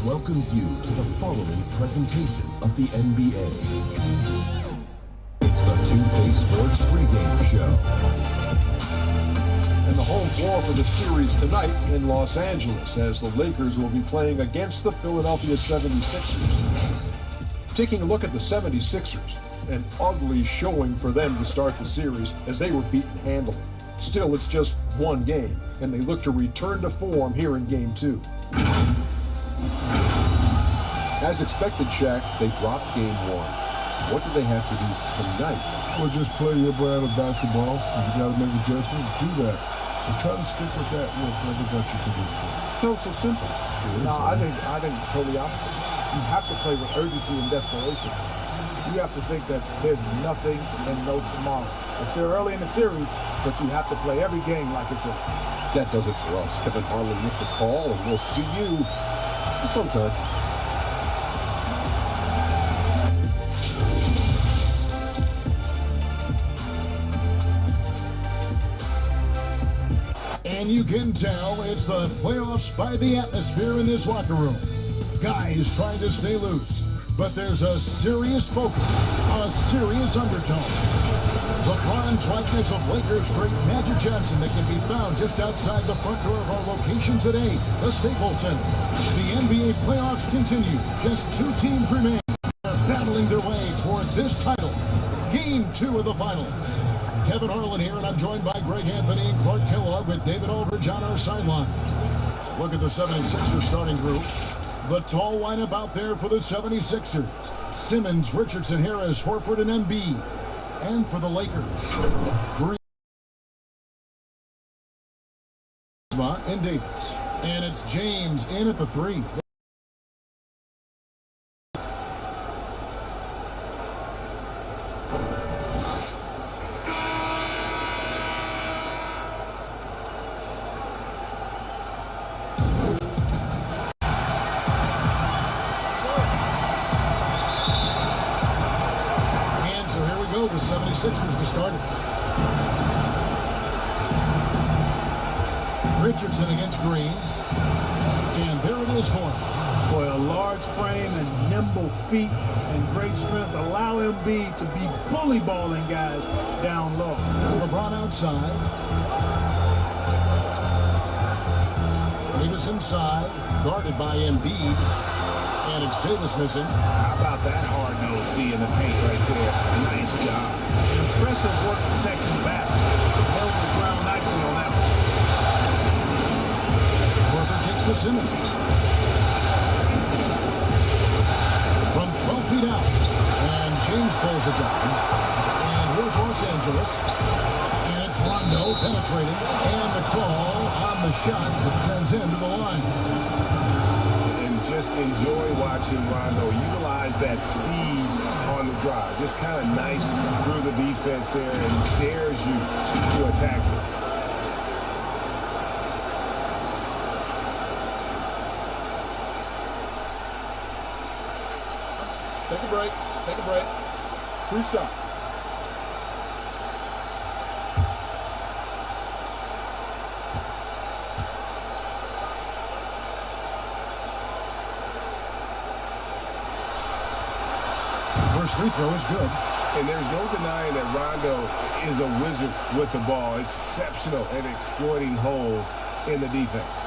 welcomes you to the following presentation of the NBA. It's the ps4 pregame show. And the home floor for the series tonight in Los Angeles, as the Lakers will be playing against the Philadelphia 76ers. Taking a look at the 76ers, an ugly showing for them to start the series as they were beaten handily. Still, it's just one game, and they look to return to form here in Game 2. As expected, Shaq, they dropped Game 1. What do they have to do tonight? Well, just play your brand of basketball. If you got to make adjustments, do that. And try to stick with that whatever got you to this point. So simple. No, I think totally opposite. You have to play with urgency and desperation. You have to think that there's nothing and no tomorrow. It's still early in the series, but you have to play every game like it's over. That does it for us. Kevin Harlan with the call, and we'll see you sometime. And you can tell it's the playoffs by the atmosphere in this locker room. Guys trying to stay loose, but there's a serious focus, a serious undertone. The bronze likeness of Lakers great Magic Johnson that can be found just outside the front door of our location today, the Staples Center. The NBA playoffs continue. Just two teams remain. They're battling their way toward this title. Game 2 of the finals. Kevin Harlan here, and I'm joined by Greg Anthony and Clark Kellogg with David Aldridge on our sideline. Look at the 76ers starting group. The tall lineup out there for the 76ers. Simmons, Richardson, Harris, Horford, and Embiid. And for the Lakers, Green and Davis. And it's James in at the 3. The 76ers to start it. Richardson against Green. And there it is for him. Boy, a large frame and nimble feet and great strength allow Embiid to be bully balling guys down low. LeBron outside. Davis inside, guarded by Embiid. And it's Davis missing. How about that hard-nosed D in the paint right there? Nice job. Impressive work protecting the basket. Held the ground nicely on that one. Horford kicks to Simmons. From 12 feet out. And James pulls it down. And here's Los Angeles. And it's Rondo penetrating. And the call on the shot that sends him to the line. Just enjoy watching Rondo utilize that speed on the drive. Just kind of nice through the defense there and dares you to attack it. Take a break. Take a break. 2 shots. First free throw is good. And there's no denying that Rondo is a wizard with the ball. Exceptional at exploiting holes in the defense.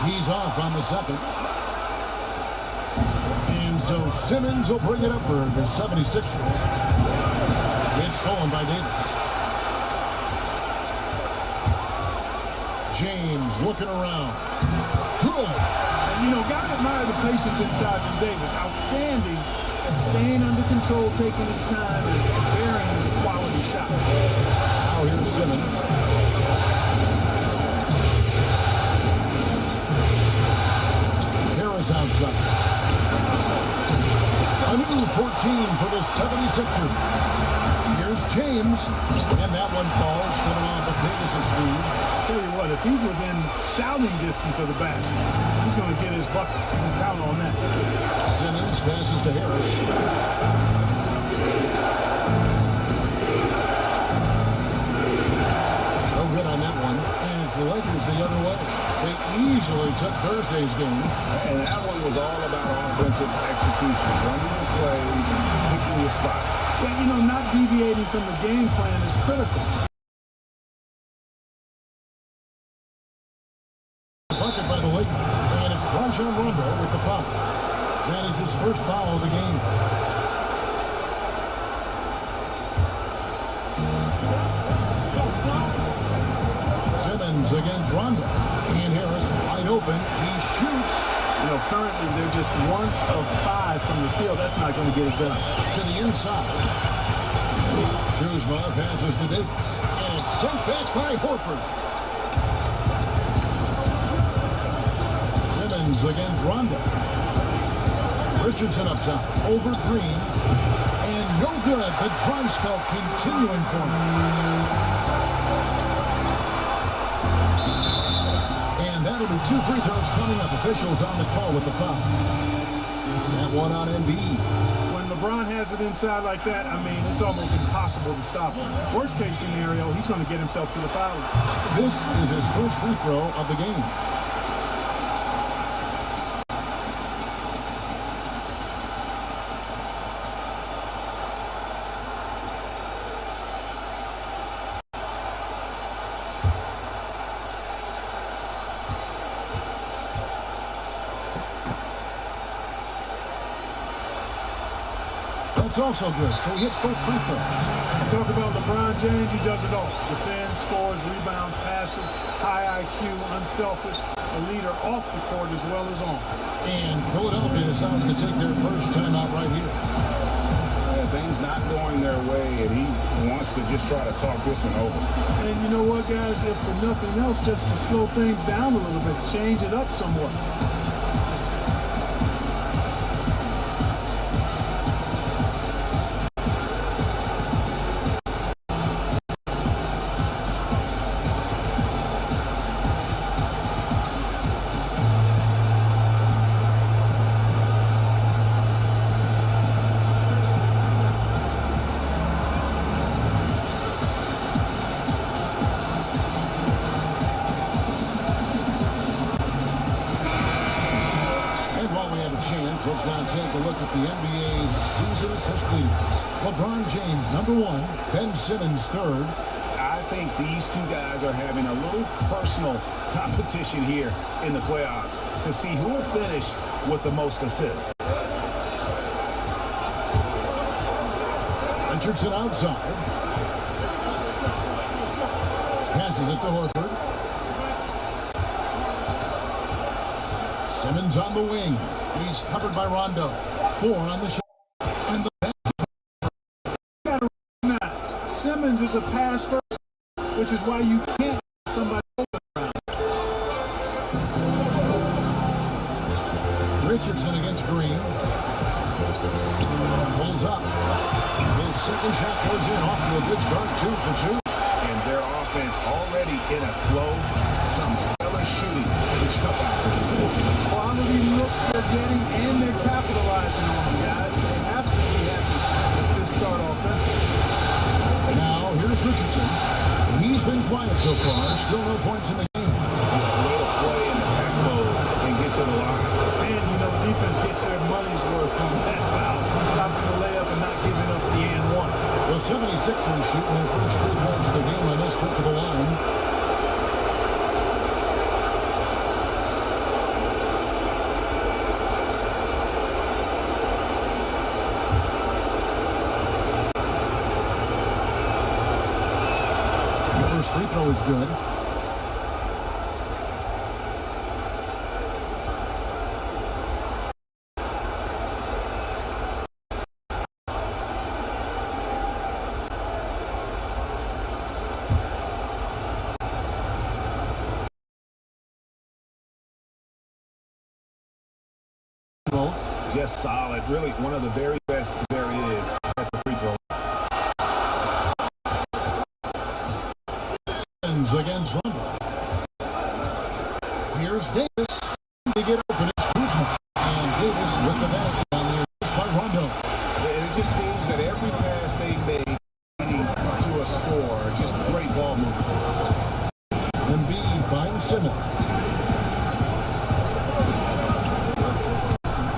He's off on the second. So Simmons will bring it up for the 76ers. It's stolen by Davis. James looking around. Good. And, got to admire the patience inside from Davis. Outstanding at staying under control, taking his time, and bearing his quality shot. Now here's Simmons. Harris outside. A new 14 for the 76ers. Here's James. And that one falls coming off of Davis's speed. Tell you what, if he's within shouting distance of the basket, he's going to get his bucket. You can count on that. Simmons passes to Harris. No good on that one. And it's the Lakers the other way. They easily took Thursday's game. And that one was all about offensive execution. Running the plays, picking your spots. Yeah, you know, not deviating from the game plan is critical. Bucket by the Lakers. And it's Rajon Rondo with the foul. That is his first foul of the game. Simmons against Rondo. And Harris wide open. He shoots. You know, currently they're just 1 of 5 from the field. That's not going to get it done. To the inside. Kuzma passes to Davis. And it's sent back by Horford. Simmons against Rondo. Richardson up top. Over Green. And no good. The dry spell continuing for him. That'll be 2 free throws coming up. Officials on the call with the foul. That one on Embiid. When LeBron has it inside like that, I mean, it's almost impossible to stop him. Worst case scenario, he's going to get himself to the foul. This is his first free throw of the game. That's also good. So he hits both free throws. Talk about LeBron James, he does it all. Defends, scores, rebounds, passes, high IQ, unselfish, a leader off the court as well as on. And Philadelphia decides to take their first timeout right here. Things not going their way, and he wants to just try to talk this one over. And you know what, guys? If for nothing else, just to slow things down a little bit, change it up somewhat. Let's now take a look at the NBA's season assist leaders. LeBron James, #1. Ben Simmons, 3rd. I think these two guys are having a little personal competition here in the playoffs to see who will finish with the most assists. Richardson outside. Passes it to Horford. Simmons on the wing. He's covered by Rondo. 4 on the shot. And the back. You gotta recognize, Simmons is a pass first, which is why you can't have somebody open around. Richardson against Green. Pulls up. His second shot goes in, off to a good start, 2 for 2. And their offense already in a flow. Some stellar shooting to jump out to the city. Quality looks they're getting, and they're capitalizing on them, guys. They have to be happy with this start offensively. Now, here's Richardson. He's been quiet so far. Still no points in the game. Way to play in attack mode and get to the line. And, you know, defense gets their money's worth from that foul. Stopping the layup and not giving up the and one. The 76ers shooting their first free throws of the game on this trip to the line. Free throw is good. Both just solid. Really one of the very best there is at the free throw. Against Rondo. Here's Davis to get open. It's Kuzma. And Davis with the basket on the assist by Rondo. It just seems that every pass they made leading to a score, just great ball movement. Embiid finds Simmons.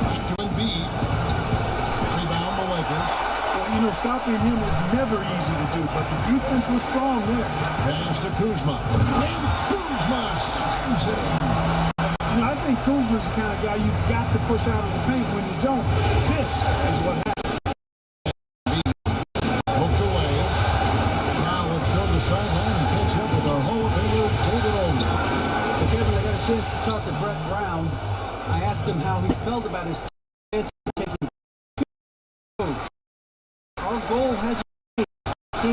Back to Embiid. Rebound the Lakers. Well, you know, stopping him is never easy to do, but the defense was strong there. Pass to Kuzma. And Kuzma slams it in. You know, I think Kuzma's the kind of guy you've got to push out of the paint. When you don't, this is what happens. Poked away. Now let's go to the sideline and catch up with our Hall of Famer, David Olden. Hey, Kevin, I got a chance to talk to Brett Brown. I asked him how he felt about his chance of taking two goals. Our goal has been to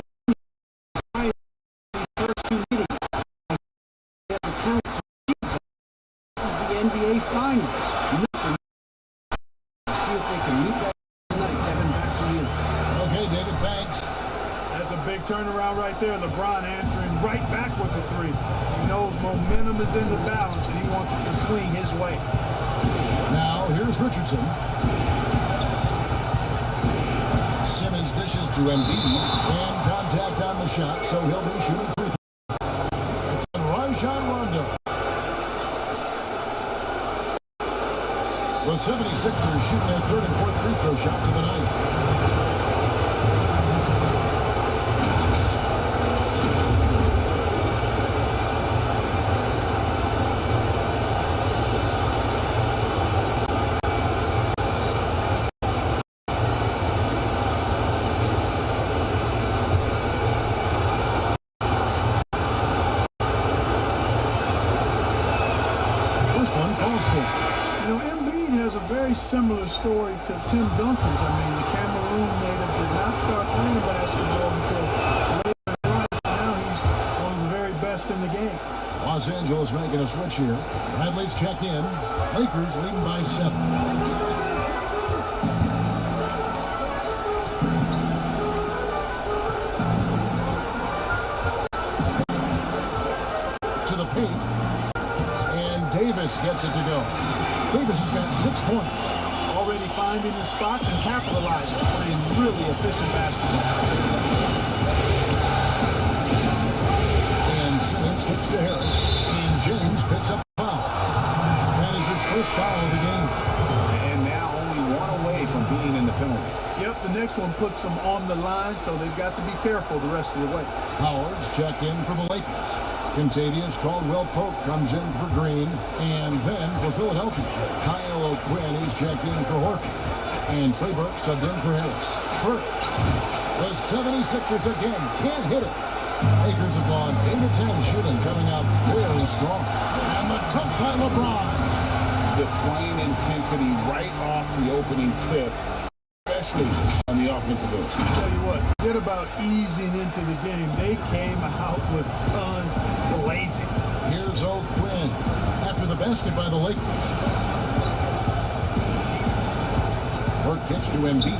try these first two meetings. We have the talent to achieve that. This is the NBA Finals. See if they can meet that tonight. Kevin, back to you. Okay, David, thanks. That's a big turnaround right there. LeBron answering right back with the three. He knows momentum is in the balance, and he wants it to swing his way. Now, here's Richardson. Simmons dishes to Embiid, and contact on the shot, so he'll be shooting free throw. It's on Rajon Rondo. The 76ers shooting their third and fourth free throw shots of the night. First one falls for. You know, Embiid has a very similar story to Tim Duncan's. I mean, the Cameroon native did not start playing basketball until later in life. Now he's one of the very best in the game. Los Angeles making a switch here. Bradley's checked in. Lakers leading by 7. To the paint. And Davis gets it to go. Davis has got 6 points. Already finding his spots and capitalizing, playing really efficient basketball. And Simmons gets to Harris. And James picks up the foul. That is his first foul of the game. And now only one away from being in the penalty. Yep, the next one puts them on the line, so they've got to be careful the rest of the way. Howard's checked in for the Lakers. Contavious Caldwell Pope comes in for Green. And then for Philadelphia, Kyle O'Quinn is checked in for Horford. And Trey Burke subbed in for Harris. Burke. The 76ers again can't hit it. Lakers have gone 8 of 10 shooting, coming out very strong. And the tough by LeBron. Displaying intensity right off the opening tip, especially on the offensive end. I'll tell you what, forget about easing into the game. They came out with guns blazing. Here's O'Quinn after the basket by the Lakers. Burke gets to Embiid.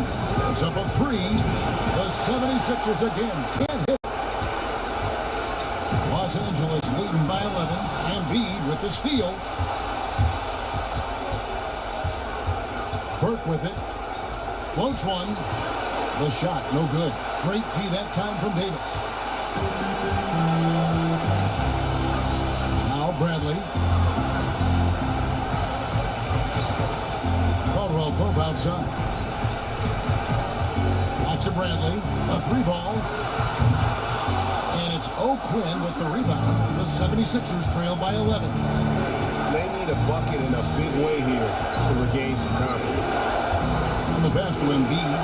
It's up a 3. The 76ers again can't hit. Los Angeles leading by 11. Embiid with the steal. Burke with it. Floats one. The shot, no good. Great D that time from Davis. Now Bradley. Caldwell Pope outside. Back to Bradley. A 3-ball. And it's O'Quinn with the rebound. The 76ers trail by 11. They need a bucket in a big way here to regain some confidence. The pass to Embiid.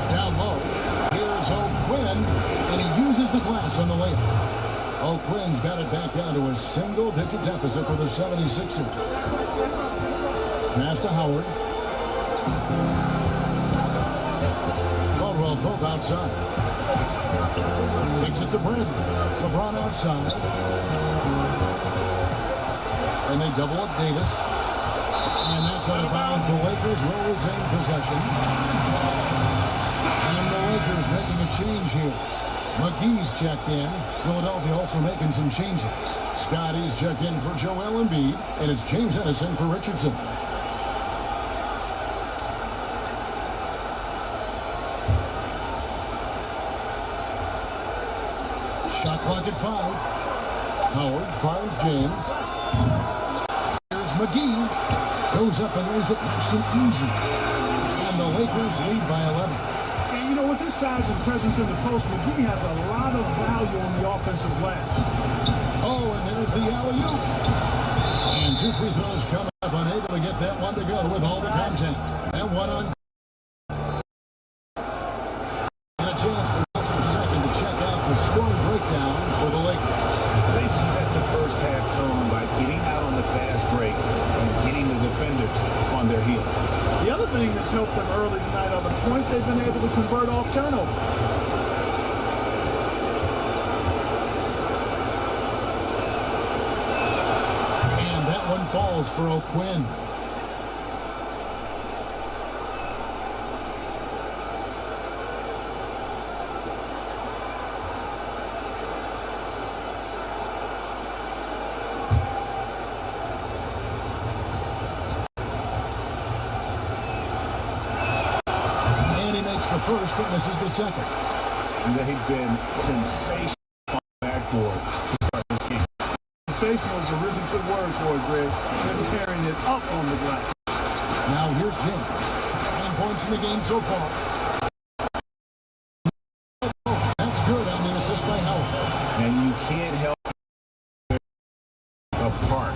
Down low. Here's O'Quinn, and he uses the glass on the layup. O'Quinn's got it back down to a single-digit deficit for the 76ers. Pass to Howard. Caldwell Pope outside. Takes it to Bradley. LeBron outside. And they double up Davis. And that's out of bounds. The Lakers will retain possession. And the Lakers making a change here. McGee's checked in. Philadelphia also making some changes. Scotty's checked in for Joel Embiid, and it's James Edison for Richardson. Shot clock at 5. Howard finds James. Here's McGee. Goes up and lays it nice and easy. And the Lakers lead by 11. And, you know, with his size and presence in the post, McGee has a lot of value on the offensive glass. Oh, and there's the alley-oop. And 2 free throws come up, unable to get that one to go with all the contact. And one on. And a chance for just a second to check out the scoring breakdown for the Lakers. They set the first half tone by getting out on the fast break and getting the defenders on their heels. The other thing that's helped them early tonight are the points they've been able to convert off turnover. And that one falls for O'Quinn. The first, but misses the second. They've been sensational on the backboard to start this game. Sensational is a really good word for it, Greg. They're tearing it up on the glass. Now here's James. 9 points in the game so far. That's good on the assist by Howard. And you can't help apart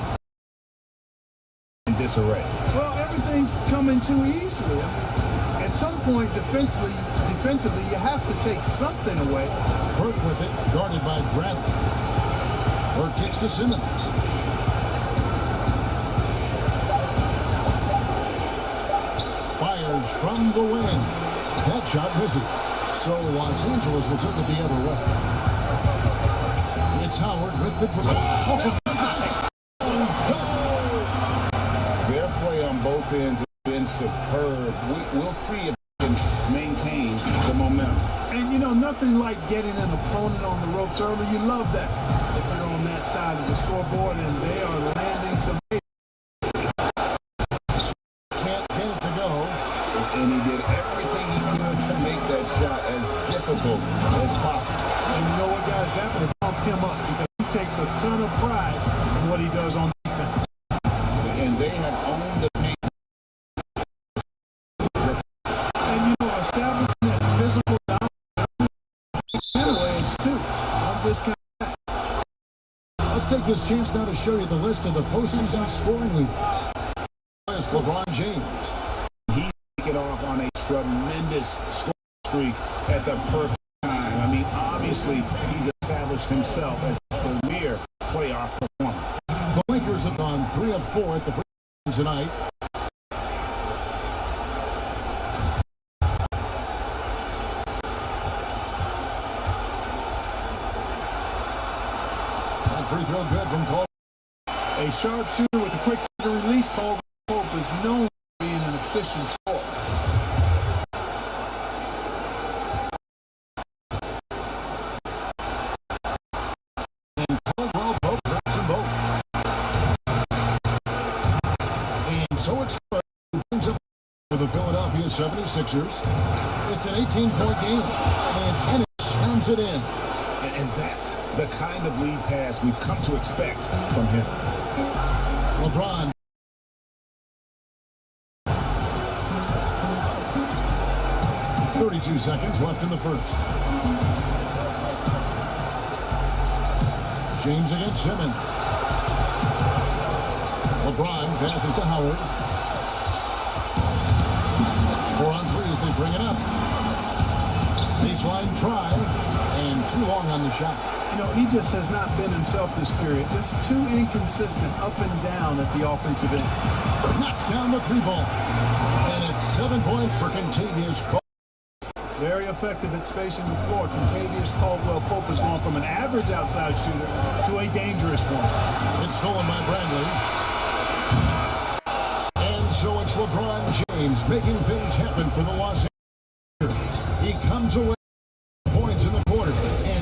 in disarray. Well, everything's coming too easily. At some point, defensively, you have to take something away. Burke with it, guarded by Bradley. Burke kicks to Simmons. Fires from the wing. That shot misses. So Los Angeles will take it the other way. It's Howard with the dribble. Their play on both ends been superb. We'll see if they can maintain the momentum. And, you know, nothing like getting an opponent on the ropes early. You love that. If you're on that side of the scoreboard and they are landing some. Can't get it to go. And he did everything he could to make that shot as difficult as possible. And you know what, guys? That would pump him up because he takes a ton of pride in what he does on defense. And they have owned the paint. Establishing that physical dominance too. On this kind of. Let's take this chance now to show you the list of the postseason scoring leaders. There's LeBron James. He's taken off on a tremendous scoring streak at the perfect time. I mean, obviously, he's established himself as a premier playoff performer. The Lakers have gone 3 of 4 at the free throw tonight. Free throw good from Cole. A sharpshooter with a quick release. Cole Pope is known for being an efficient scorer. And Caldwell Pope drops them both. And so it's who brings up for the Philadelphia 76ers. It's an 18-point game, and Ennis pounds it in. And that's the kind of lead pass we've come to expect from him. LeBron. .32 seconds left in the first. James against Simmons. LeBron passes to Howard. 4 on 3 as they bring it up. Baseline try, and too long on the shot. You know, he just has not been himself this period. Just too inconsistent up and down at the offensive end. Knocks down the 3-ball. And it's 7 points for Kentavious Caldwell. Very effective at spacing the floor. Kentavious Caldwell Pope has gone from an average outside shooter to a dangerous one. It's stolen by Bradley. And so it's LeBron James making things happen for the Los Angeles. He comes away with points in the quarter. And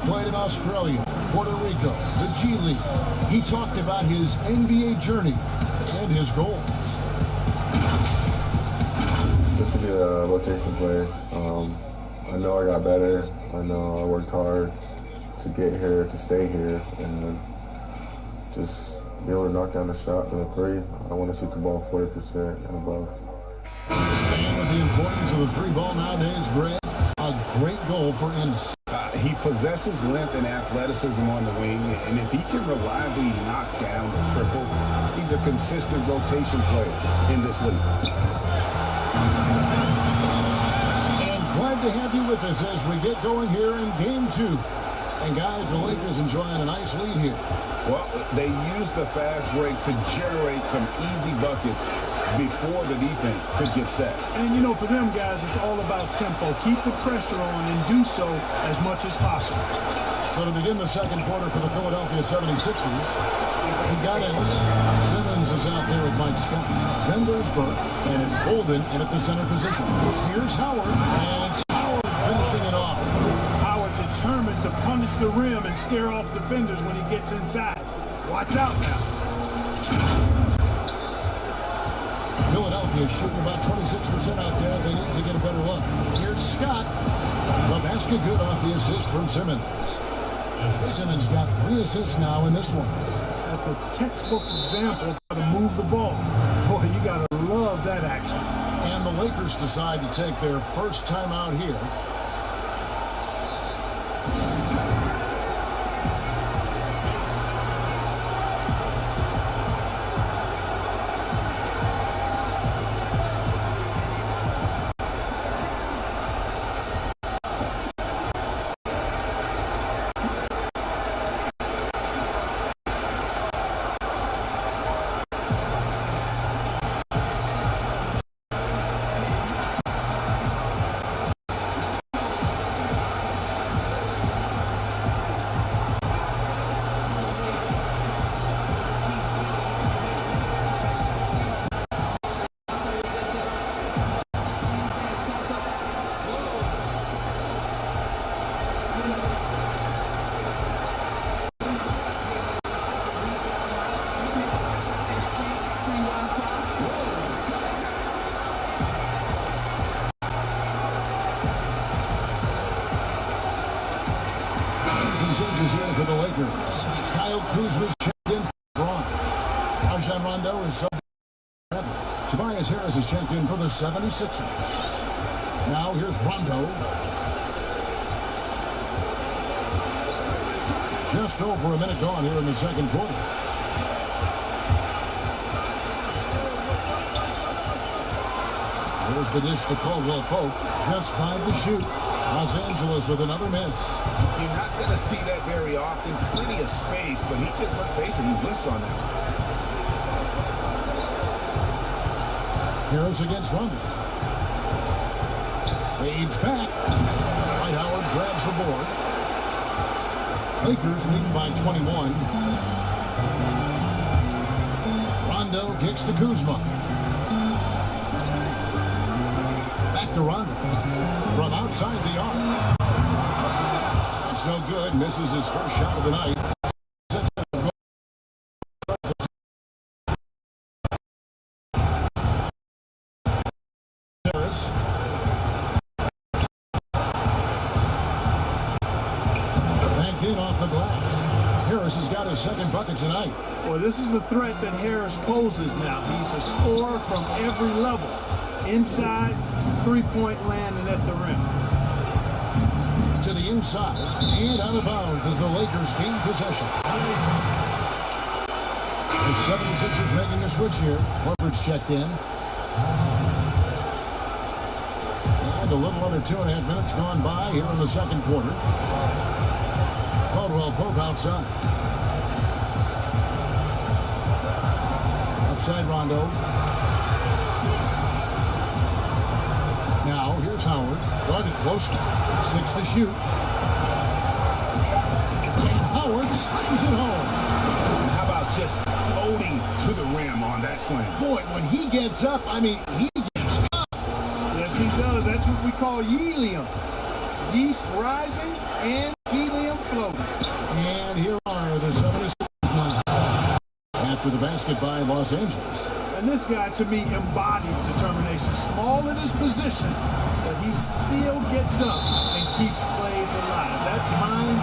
played in Australia, Puerto Rico, the G League. He talked about his NBA journey and his goals. Just to be a rotation player. I know I got better. I know I worked hard to get here, to stay here, and just be able to knock down the shot from the three. I want to shoot the ball 40% and above. And with the importance of the three ball nowadays, Greg, a great goal for Ennis. He possesses length and athleticism on the wing, and if he can reliably knock down the triple, he's a consistent rotation player in this league. And glad to have you with us as we get going here in Game 2. And guys, the Lakers enjoying a nice lead here. Well, they use the fast break to generate some easy buckets before the defense could get set. And, you know, for them guys, it's all about tempo. Keep the pressure on and do so as much as possible. So to begin the second quarter for the Philadelphia 76ers, we got Ennis. Simmons is out there with Mike Scott. Then there's Burke, and it's Bolden in at the center position. Here's Howard, and it's Howard finishing it off. Howard determined to punish the rim and scare off defenders when he gets inside. Watch out now. Philadelphia shooting about 26% out there. They need to get a better look. Here's Scott. The basket good off the assist from Simmons. Simmons got 3 assists now in this one. That's a textbook example of how to move the ball. Boy, you got to love that action. And the Lakers decide to take their first time out here. Changes here for the Lakers. Kyle Kuzma's checked in for Braun. Rajon Rondo is sub. Tobias Harris is checked in for the 76ers. Now here's Rondo. Just over a minute gone here in the second quarter. There's the dish to Caldwell Pope. Just 5 to shoot. Los Angeles with another miss. You're not going to see that very often. Plenty of space, but he just, let's face it, he whiffs on that. Harris against Rondo. Fades back. Dwight Howard grabs the board. Lakers lead by 21. Rondo kicks to Kuzma. Back to Rondo. From outside the arc. It's no good. Misses his first shot of the night. Harris. Banked in off the glass. Harris has got his second bucket tonight. Well, this is the threat that Harris poses now. He's a scorer from every level. Inside, three-point land, and at the rim. To the inside, and out of bounds as the Lakers gain possession. The 76ers making a switch here. Horford's checked in. And a little under 2.5 minutes gone by here in the second quarter. Caldwell Pope outside. Outside Rondo. Now, here's Howard. Guarded closely. 6 to shoot. And Howard slams it home. How about just floating to the rim on that slam? Boy, when he gets up, I mean, he gets up. Yes, he does. That's what we call helium. Yeast rising and helium flowing. after the basket by Los Angeles. And this guy, to me, embodies determination. Small in his position, but he still gets up and keeps plays alive. That's mind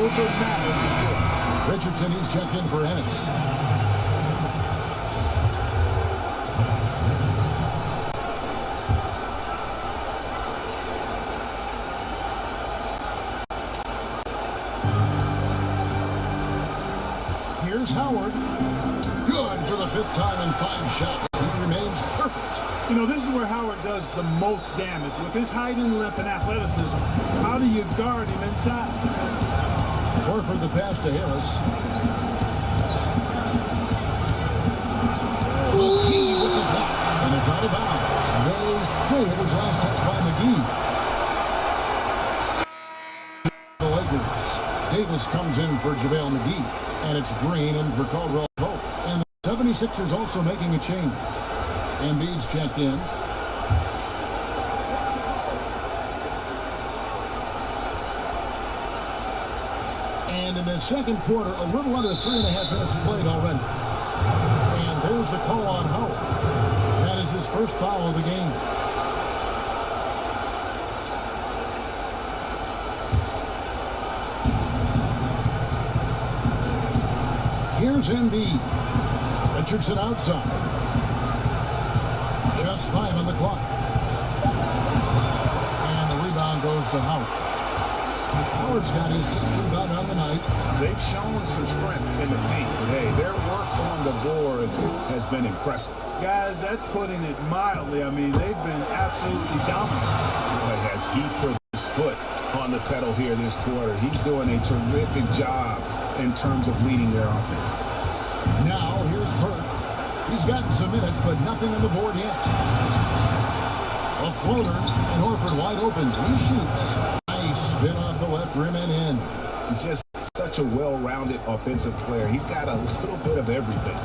over matter for sure. Richardson, he's checked in for Ennis. Here's Howard. Good for the 5th time in 5 shots. He remains perfect. You know, this is where Howard does the most damage. With his height and length and athleticism, how do you guard him inside? Horford the pass to Harris. McGee with the block. And it's out of bounds. They say it was last touched by McGee. The Lakers. Davis comes in for JaVale McGee. And it's Green in for Caldwell Pope. And the 76ers also making a change. Embiid's checked in. And in the second quarter, a little under 3.5 minutes played already. And there's the call on Howard. That is his first foul of the game. Here's Embiid. Richardson outside. Just 5 on the clock. And the rebound goes to Howard. Howard's got his 6th rebound on the night. They've shown some strength in the paint today. Their work on the boards has been impressive. Guys, that's putting it mildly. I mean, they've been absolutely dominant. But as he put his foot on the pedal here this quarter, he's doing a terrific job in terms of leading their offense. Now, here's Burt. He's gotten some minutes, but nothing on the board yet. A floater, and Horford wide open. He shoots. Nice spin off the left rim and in. He's just such a well-rounded offensive player. He's got a little bit of everything.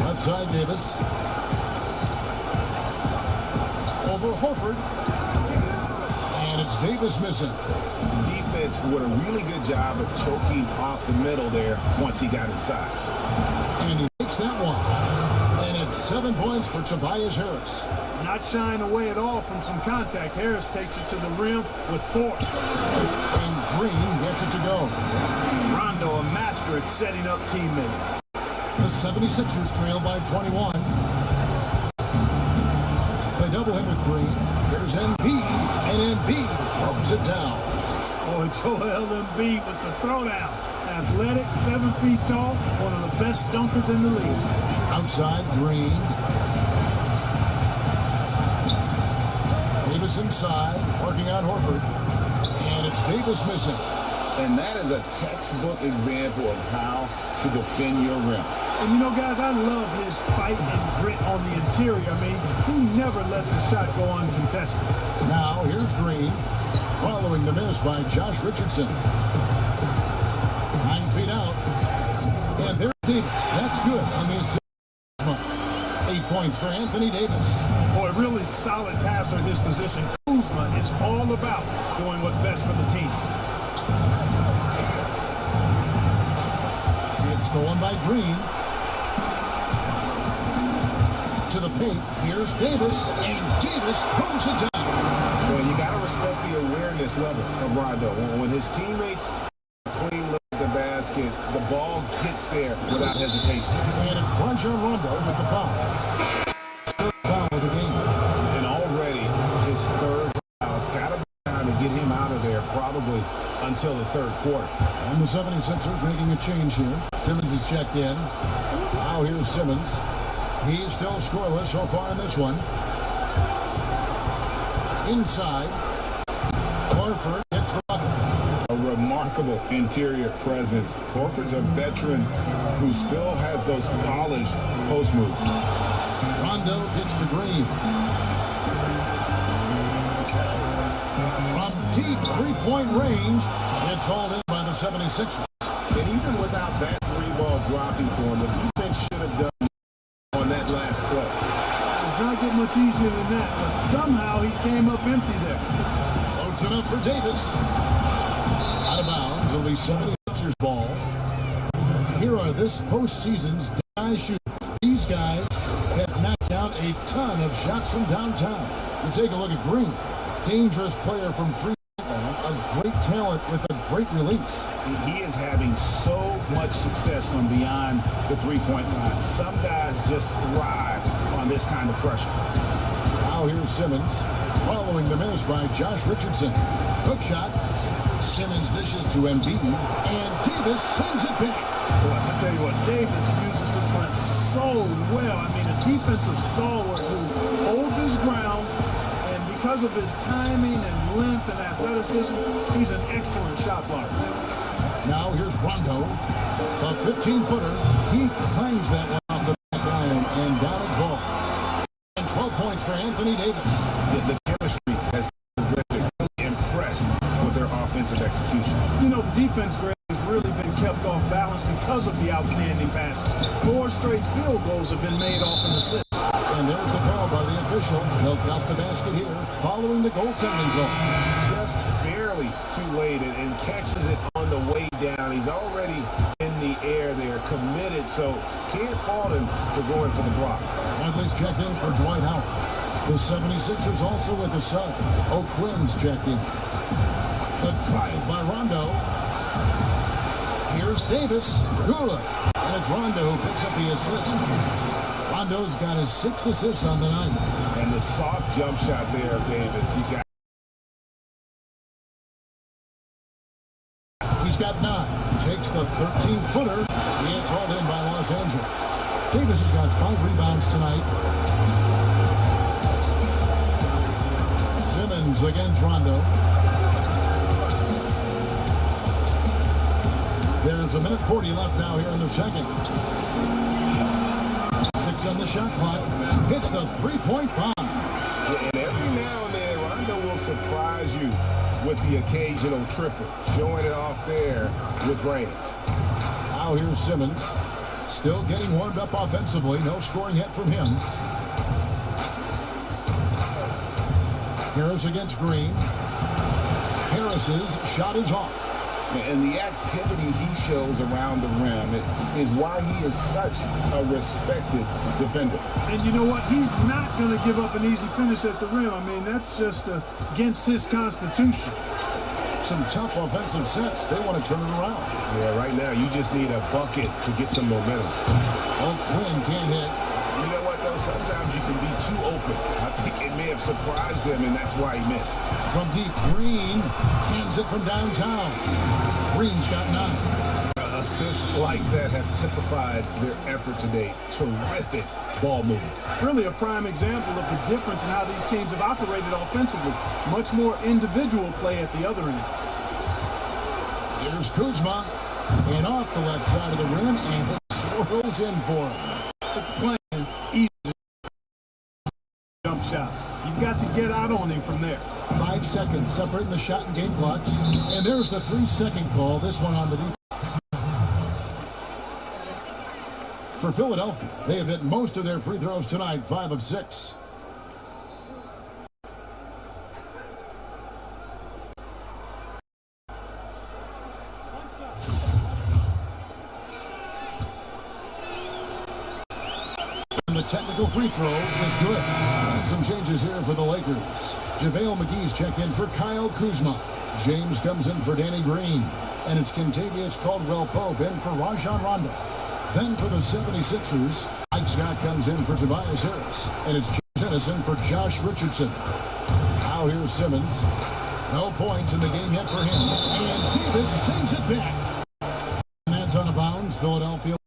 Left side, Davis. Over Horford. And it's Davis missing. Defense with a really good job of choking off the middle there once he got inside. And he makes that one. And it's 7 points for Tobias Harris. Not shying away at all from some contact. Harris takes it to the rim with force. And Green gets it to go. Rondo, a master at setting up teammates. The 76ers trail by 21. They double him with Green. There's Embiid, and Embiid throws it down. Oh, Joel Embiid with the throwdown. Athletic, 7 feet tall, one of the best dunkers in the league. Outside, Green. Davis inside, working on Horford. And it's Davis missing. And that is a textbook example of how to defend your rim. And you know, guys, I love his fight and grit on the interior. I mean, he never lets a shot go uncontested. Now, here's Green, following the miss by Josh Richardson. 9 feet out. And there's Davis. That's good. I mean, 8 points for Anthony Davis. Boy, really solid passer in his position. Kuzma is all about doing what's best for the team. It's stolen by Green. To the paint. Here's Davis. And Davis throws it down. Well, you got to respect the awareness level of Rondo. When his teammates clean look at the basket, the ball hits there without hesitation. And it's Rajon Rondo with the foul. Third foul of the game. And already his 3rd foul. It's got to be time to get him out of there probably until the 3rd quarter. And the 76ers making a change here. Simmons is checked in. Now here's Simmons. He's still scoreless so far in this one. Inside. Horford gets the bucket. A remarkable interior presence. Horford's a veteran who still has those polished post moves. Rondo gets to Green. From deep 3-point range, it's hauled in by the 76ers. And even without that 3-ball dropping for him, the defense should have done on that last play. It's not getting much easier than that, but somehow he came up empty there. Loads it up for Davis. Out of bounds, it'll be 76ers ball. Here are this postseason's die shooters. These guys have knocked down a ton of shots from downtown. You take a look at Green. Dangerous player from three. A great talent with a great release. He is having so much success from beyond the three-point line. Some guys just thrive on this kind of pressure. Now here's Simmons, following the miss by Josh Richardson. Hook shot. Simmons dishes to Embiid, and Davis sends it back. Boy, I tell you what, Davis uses his length so well. I mean, a defensive stalwart who holds his ground, and because of his timing and length and athleticism, he's an excellent shot blocker. Now here's Rondo, a 15-footer. He clangs that one off the back iron, and down it falls. And 12 points for Anthony Davis. The chemistry has been terrific. Really impressed with their offensive execution. You know, the defense, Greg, has really been kept off balance because of the outstanding passes. 4 straight field goals have been made off an assist. And there's the call by the official. They'll count the basket here following the goaltending call. Just barely too late and catches it on the way down. He's already in the air there, committed, so can't fault him for going for the block. Bradley's checked in for Dwight Howard. The 76ers also with the sub. O'Quinn's checked in. The drive by Rondo. Here's Davis. Good. And it's Rondo who picks up the assist. Rondo's got his 6th assist on the night. And the soft jump shot there of Davis. He's got 9. Takes the 13-footer. He gets hauled in by Los Angeles. Davis has got 5 rebounds tonight. Simmons against Rondo. There's a minute 40 left now here in the second. 6 on the shot clock. Hits the 3-point bomb. And every now and then, Rondo will surprise you with the occasional triple, showing it off there with range. Now here's Simmons. Still getting warmed up offensively. No scoring yet from him. Harris against Green. Harris's shot is off. And the activity he shows around the rim is why he is such a respected defender. And you know what? He's not going to give up an easy finish at the rim. I mean, that's just against his constitution. Some tough offensive sets. They want to turn it around. Yeah, right now you just need a bucket to get some momentum. Quinn can't hit. You know what, though? Sometimes you can be too open. I think it may have surprised him, and that's why he missed. From deep, Green hands it from downtown. Green's got 9. Assists like that have typified their effort today. Terrific ball movement. Really a prime example of the difference in how these teams have operated offensively. Much more individual play at the other end. Here's Kuzma. And off the left side of the rim, and it swirls in for him. It's playing easy jump shot. You've got to get out on him from there. 5 seconds separating the shot and game clocks. And there's the 3-second call. This one on the defense. For Philadelphia, they have hit most of their free throws tonight, 5 of 6. The technical free throw is good. And some changes here for the Lakers. JaVale McGee's checked in for Kyle Kuzma. James comes in for Danny Green. And it's Kentavious Caldwell-Pope in for Rajon Rondo. Then for the 76ers, Ike Scott comes in for Tobias Harris. And it's James Ennis in for Josh Richardson. Now here's Simmons. No points in the game yet for him. And Davis sends it back. And that's out of bounds. Philadelphia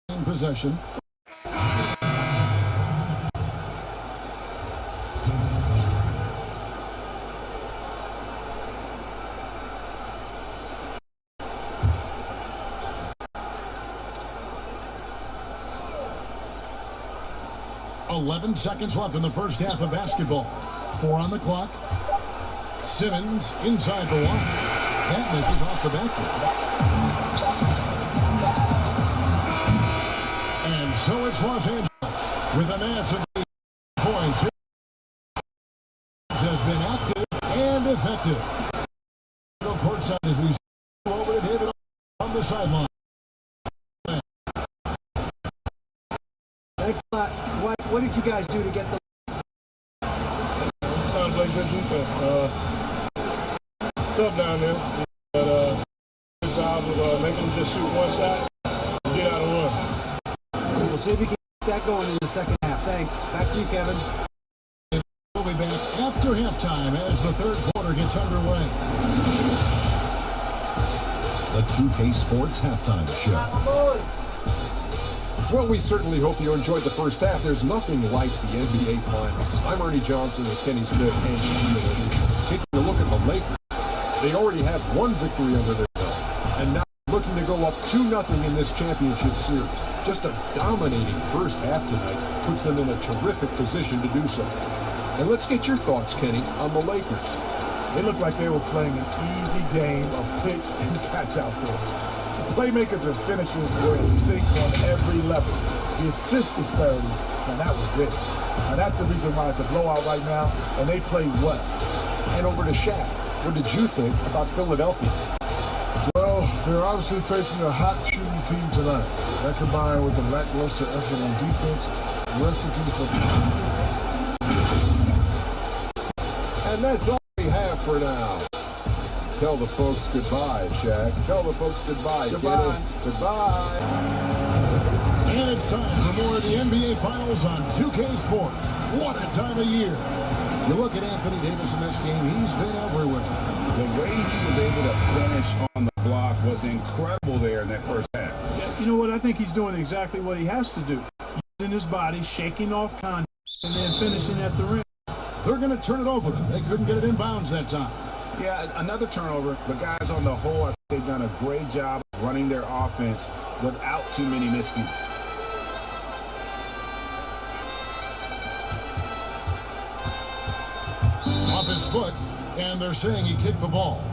in possession. .11 seconds left in the first half of basketball. 4 on the clock. Simmons inside the line. That misses off the backboard. And so it's Los Angeles with a massive points. Has been active and effective. Courtside as we over to David on the sideline. Thanks a lot. What did you guys do to get the... Just trying to play good defense. It's tough down there, but good job of making them just shoot one shot and get out and run. We'll see if we can get that going in the second half. Thanks. Back to you, Kevin. We'll be back after halftime as the third quarter gets underway. The 2K Sports Halftime Show. Well, we certainly hope you enjoyed the first half. There's nothing like the NBA Finals. I'm Ernie Johnson with Kenny Smith and taking a look at the Lakers. They already have one victory under their belt, and now looking to go up 2-0 in this championship series. Just a dominating first half tonight puts them in a terrific position to do so. And let's get your thoughts, Kenny, on the Lakers. It looked like they were playing an easy game of pitch and catch out there. The playmakers and finishers were in sync on every level. The assist disparity, man, that was big. And that's the reason why it's a blowout right now, and they played well. And over to Shaq. What did you think about Philadelphia? Well, they're obviously facing a hot shooting team tonight. That combined with the lackluster effort on defense, recipe for... And that's all we have for now. Tell the folks goodbye, Shaq. Tell the folks goodbye, Goodbye. Kenny. Goodbye. And it's time for more of the NBA Finals on 2K Sports. What a time of year. You look at Anthony Davis in this game, he's been everywhere. The way he was able to finish on the block was incredible there in that first half. Yeah, you know what? I think he's doing exactly what he has to do. Using his body, shaking off contact, and then finishing at the rim. They're going to turn it over. They couldn't get it in bounds that time. Yeah, another turnover, but guys, on the whole, I think they've done a great job of running their offense without too many miscues. Off his foot, and they're saying he kicked the ball.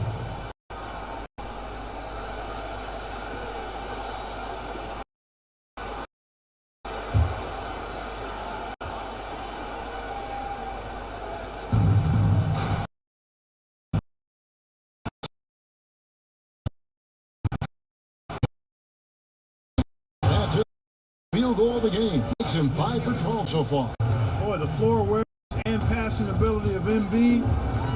That's it. Field goal of the game. Makes him 5 for 12 so far. Boy, the floor awareness and passing ability of Embiid,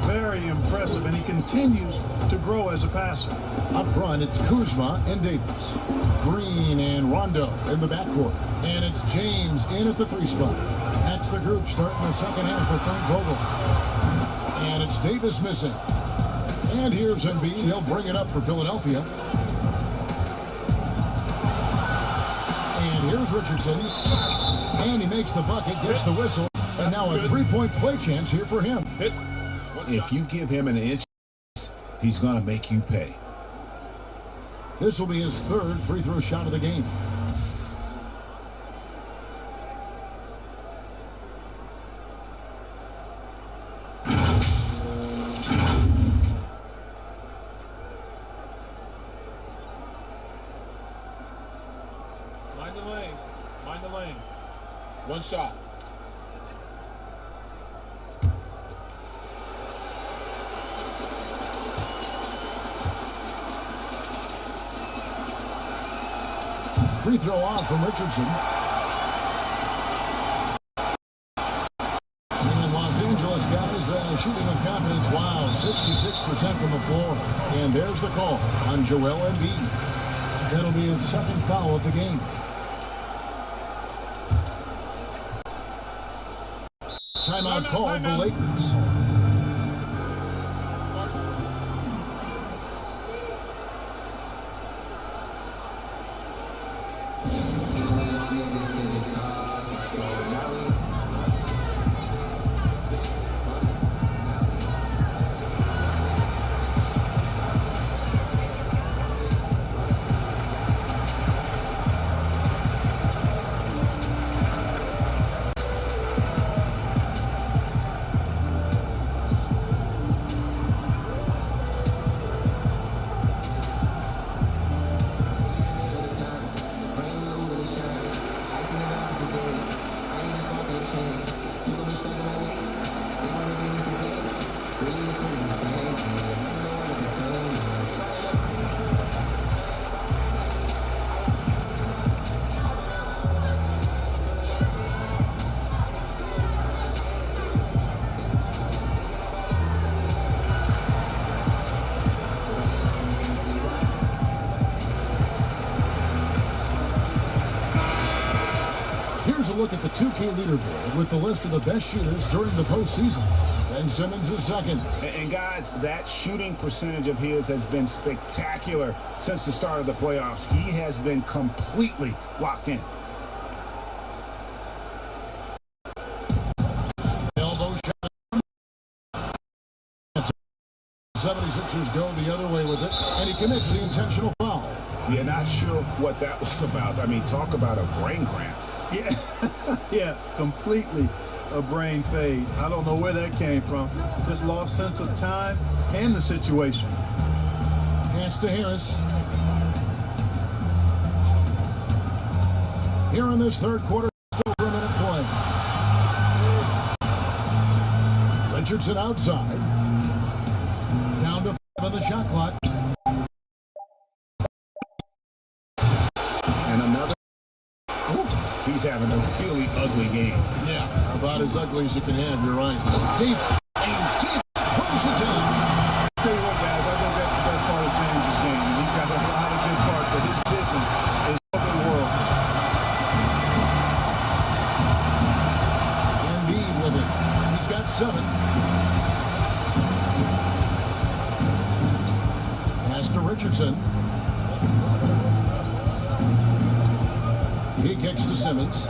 very impressive, and he continues to grow as a passer. Up front, it's Kuzma and Davis. Green and Rondo in the backcourt. And it's James in at the 3 spot. That's the group starting the second half for Frank Vogel. And it's Davis missing. And here's Embiid. He'll bring it up for Philadelphia. And here's Richardson. And he makes the bucket, gets the whistle. And now a three-point play chance here for him. If you give him an inch, he's going to make you pay. This will be his third free throw shot of the game. Mind the lanes. Mind the lanes. One shot. Free throw off from Richardson. And Los Angeles guys shooting with confidence. Wow, 66% from the floor. And there's the call on Joel Embiid. That'll be his second foul of the game. Timeout called the Lakers. Here's a look at the 2K leaderboard with the list of the best shooters during the postseason. Ben Simmons is second. And guys, that shooting percentage of his has been spectacular since the start of the playoffs. He has been completely locked in. Elbow shot. 76ers go the other way with it, and he commits the intentional foul. Yeah, not sure what that was about. I mean, talk about a brain cramp. Yeah, yeah, completely a brain fade. I don't know where that came from. Just lost sense of time and the situation. Pass to Harris. Here in this third quarter, just over a minute play. Richardson outside. Down to 5 on the shot clock. And another. He's having a really ugly game. Yeah, about as ugly as you can have, you're right. Davis, and Davis brings it down. I'll tell you what, guys, I think that's the best part of James' game. He's got a lot of good parts, but his vision is over the world. Embiid with it. He's got 7. Pass to Richardson. He kicks to Simmons.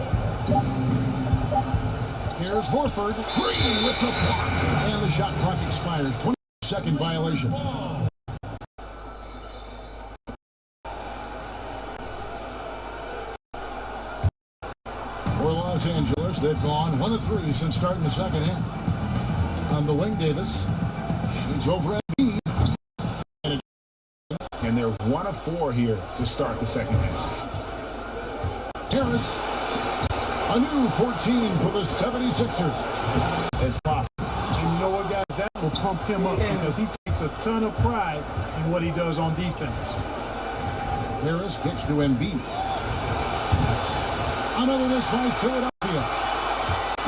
Here's Horford. Green with the block. And the shot clock expires. 20-second violation. For Los Angeles, they've gone 1 of 3 since starting the second half. On the wing, Davis. She's over at Embiid. And they're 1 of 4 here to start the second half. Harris, a new 14 for the 76ers. As possible. And you know what, guys? That will pump him up because he takes a ton of pride in what he does on defense. Harris gets to Embiid. Another miss by Philadelphia.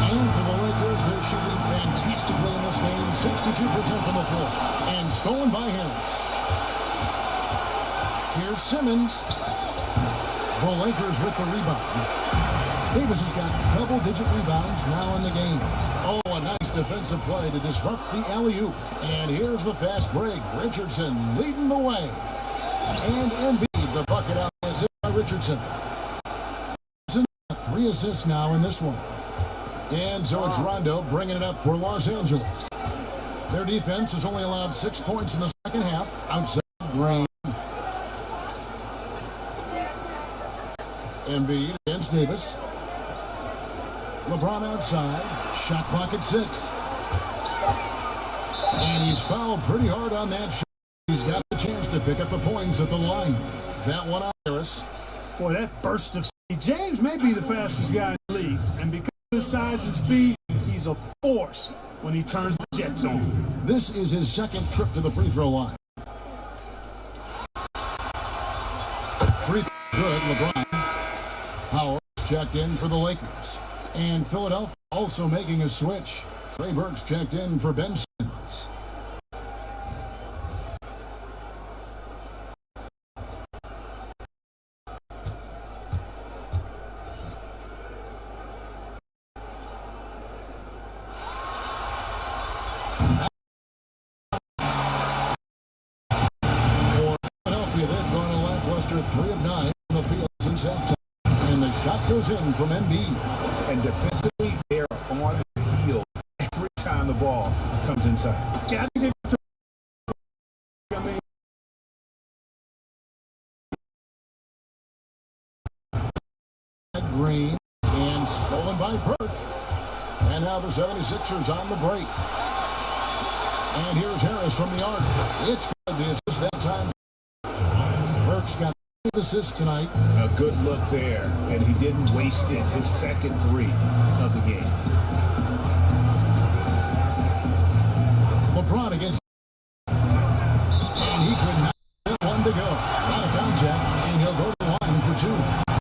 And for the Lakers, they're shooting fantastically in this game. 62% from the floor. And stolen by Harris. Here's Simmons. The Lakers with the rebound. Davis has got double-digit rebounds now in the game. Oh, a nice defensive play to disrupt the alley-oop. And here's the fast break. Richardson leading the way. And Embiid, the bucket out is by Richardson. 3 assists now in this one. And so it's Rondo bringing it up for Los Angeles. Their defense has only allowed 6 points in the second half. Outside Green. Embiid against Davis. LeBron outside. Shot clock at 6. And he's fouled pretty hard on that shot. He's got a chance to pick up the points at the line. That one on Harris. Boy, that burst of speed. James may be the fastest guy in the league. And because of his size and speed, he's a force when he turns the jets on. This is his second trip to the free throw line. Free throw good, LeBron. Howell checked in for the Lakers. And Philadelphia also making a switch. Trey Burks checked in for Ben Simmons. For Philadelphia, they've gone a lackluster 3 of 9 in the field since halftime. And the shot goes in from Embiid. And defensively, they're on the heel every time the ball comes inside. Yeah, I think Green and stolen by Burke. And now the 76ers on the break. And here's Harris from the arc. It's good. The assist that time. Burke's got 5 assists tonight. A good look there, and he didn't waste it. His second 3 of the game. LeBron against. And he could not get 1 to go. Out of contact, and he'll go to the line for 2.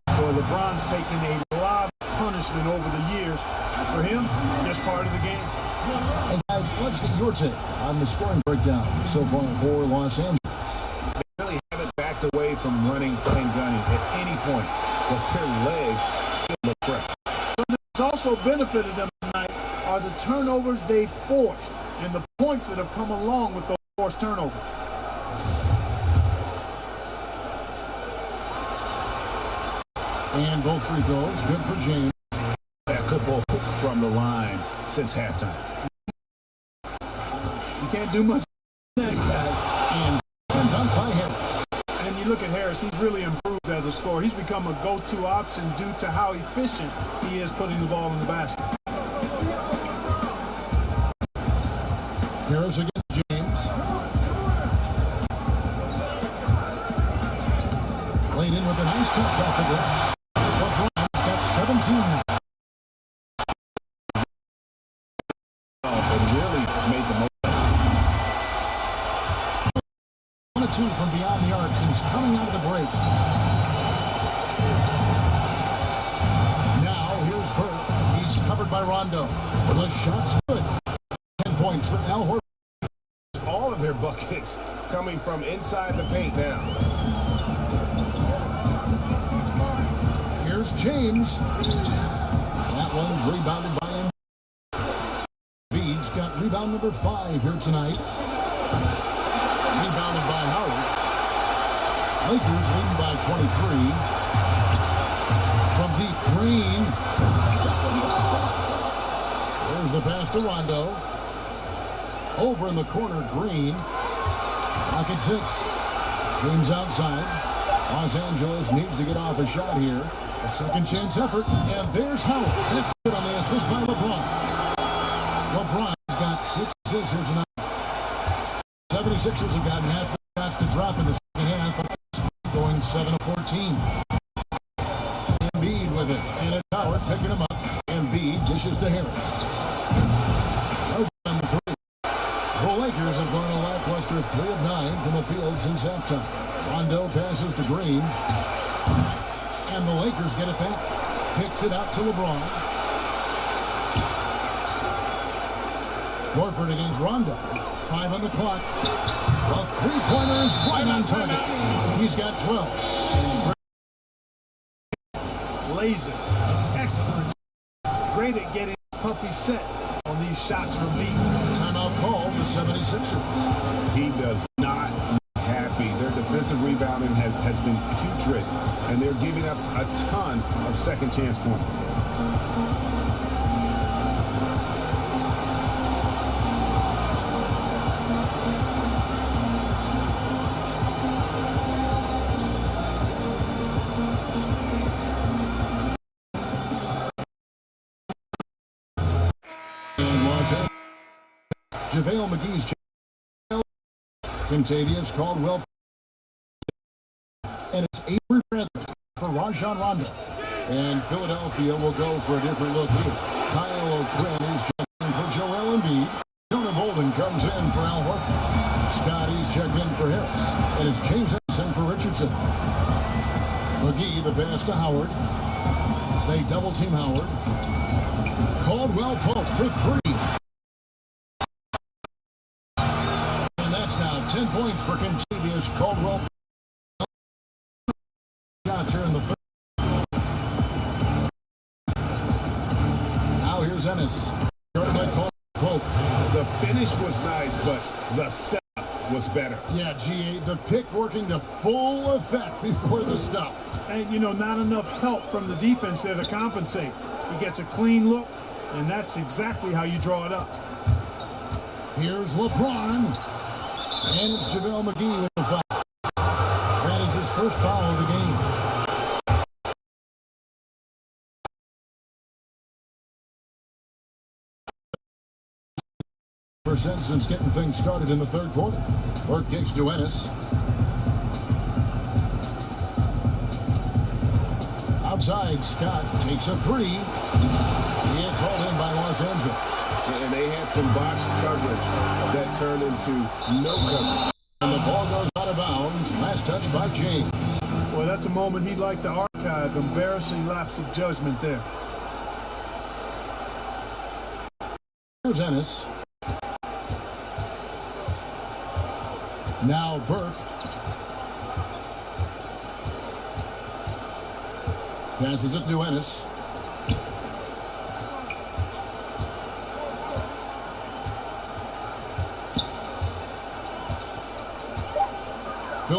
Well, LeBron's taken a lot of punishment over the years. For him, just part of the game. And guys, let's get your take on the scoring breakdown so far for Los Angeles. They really haven't backed away from running and gunning at any point, but their legs still look fresh. What's also benefited them tonight are the turnovers they forced and the points that have come along with those forced turnovers. And both free throws, good for James. A couple from the line since halftime. You can't do much next, guys. And dunk by Harris. And you look at Harris, he's really improved as a scorer. He's become a go-to option due to how efficient he is putting the ball in the basket. Harris against James. Played in with a nice touch off the glass. LeBron's got 17 now. But really made the most. 1-2 from beyond the arc since coming out of the break. Now here's Burke. He's covered by Rondo. The shot's good. 10 points for Al Horford. All of their buckets coming from inside the paint now. Here's James. That one's rebounded by him. Bede's got rebound number 5 here tonight. Rebounded by Howard. Lakers leading by 23. From deep, Green. There's the pass to Rondo. Over in the corner, Green. Pocket 6. James outside. Los Angeles needs to get off a shot here. A second chance effort. And there's Howard. That's good on the assist by LeBron. LeBron's got 6 assists here tonight. 76ers have gotten half the shots to drop in the second half. Going 7 of 14. Embiid with it. And it's Howard picking him up. Embiid dishes to Harris. On the 3. The Lakers have gone a lackluster 3 of 9 from the field since halftime. Rondo passes to Green. And the Lakers get it back. Kicks it out to LeBron. Horford against Rondo. 5 on the clock. The three-pointer is right on target. He's got 12. Laser. Excellent. Great at getting his puppy set on these shots from deep. Timeout called the 76ers. He does not look happy. Their defensive rebounding has been putrid, and they're giving up a ton of second chance points. JaVale McGee's Contavious Caldwell. And it's Avery Bradley for Rajon Rondo. And Philadelphia will go for a different look here. Kyle O'Quinn is checking for Joel Embiid. Jonah Bolden comes in for Al Horford. Scotty's checked in for Harris. And it's James Harrison for Richardson. McGee, the pass to Howard. They double team Howard. Caldwell Pope for 3. 10 points for Contavious Caldwell. Shots here in the third. Now here's Ennis. Pope. The finish was nice, but the setup was better. Yeah, GA, the pick working to full effect before the stuff. And, you know, not enough help from the defense there to compensate. He gets a clean look, and that's exactly how you draw it up. Here's LeBron. And it's JaVale McGee with the foul. That is his first foul of the game. Percent since getting things started in the third quarter. Burke kicks to Ennis. Outside, Scott takes a 3. It's hauled in by Los Angeles. And they had some botched coverage that turned into no coverage. And the ball goes out of bounds. Last touch by James. Well, that's a moment he'd like to archive. Embarrassing lapse of judgment there. Here's Ennis. Now Burke. Passes it to Ennis.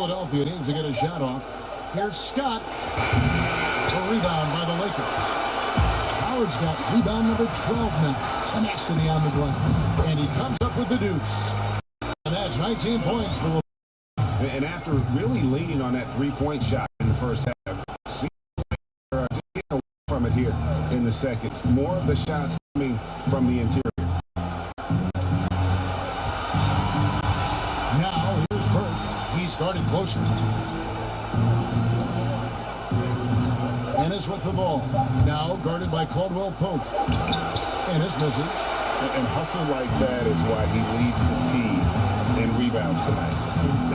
Philadelphia needs to get a shot off. Here's Scott. A rebound by the Lakers. Howard's got rebound number 12 now. Tenacity on the glass. And he comes up with the deuce. And that's 19 points for the... And after really leaning on that three-point shot in the first half, see just getting away from it here in the second. More of the shots coming from the interior. Now here's Burke. He's guarded closely. Ennis with the ball. Now guarded by Caldwell Pope. Ennis misses. And hustle like that is why he leads his team in rebounds tonight.